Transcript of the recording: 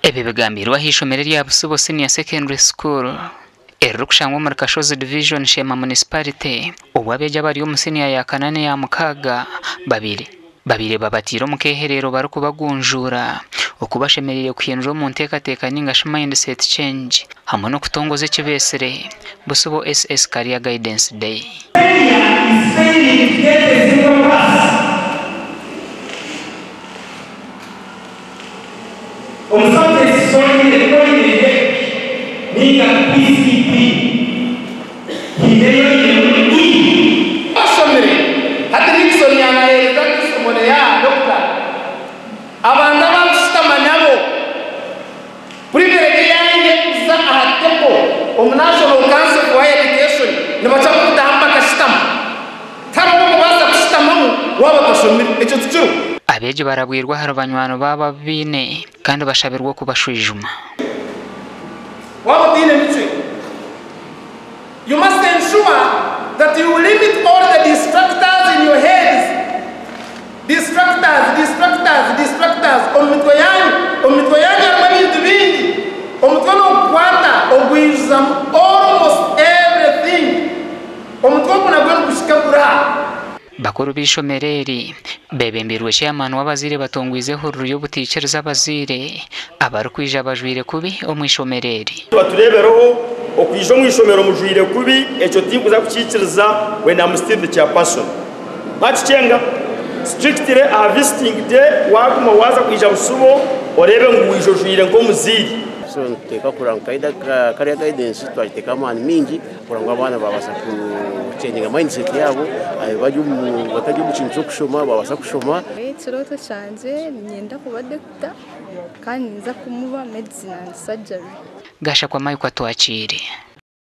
Ebe bigambirwa hishomere rya Busubo Senior Secondary School erukushangwa muri Kashozi Division Shema Municipality ubwabeja bari yo senior ya kanane ya mukaga babiri babatiro mukeherero barukubagunjura ukubashemerere kuyendro mu ntekateka ningasha mindset change hamwe no kutongoza kibesere Busubo SS Career Guidance Day. National Council for Higher Education nibachakuta hamba kashitama taro kubasa kushitamamu waba kashomira echo tucyo abeje barabwirwa harabanywano baba bine kandi bashabirwa kubashwijuma waba dine mitwe. You must ensure that you limit all the distractors in your heads. Distractors omitwe yanyu amabintu bingi omutwe kwata ogwiza almost everything omutwe kuna gwe kushikabura bakuru bishomereri bebembirwe chairman wabazire batongwize hururu yo buticereza abazire abarukwije abajwire kubi omwishomereri baturebereho okwijo mwishomero mujwire kubi echo tinkuza kuciciriza when I'm still the chairperson bachicenga strictly a visiting day wakuma waza kwija Busubo orebe ngwijo jwire ngo muziri so teka kurankaida Career Guidance twateka mani mingi kurangwa abana babasa kuchenga mindset yabo bataje mucincho kushoma babasa kushoma ikiroto cyanje nyenda kuba doctor kandi nza kumuba medicine and surgery gasha kwa mayi kwa twakire.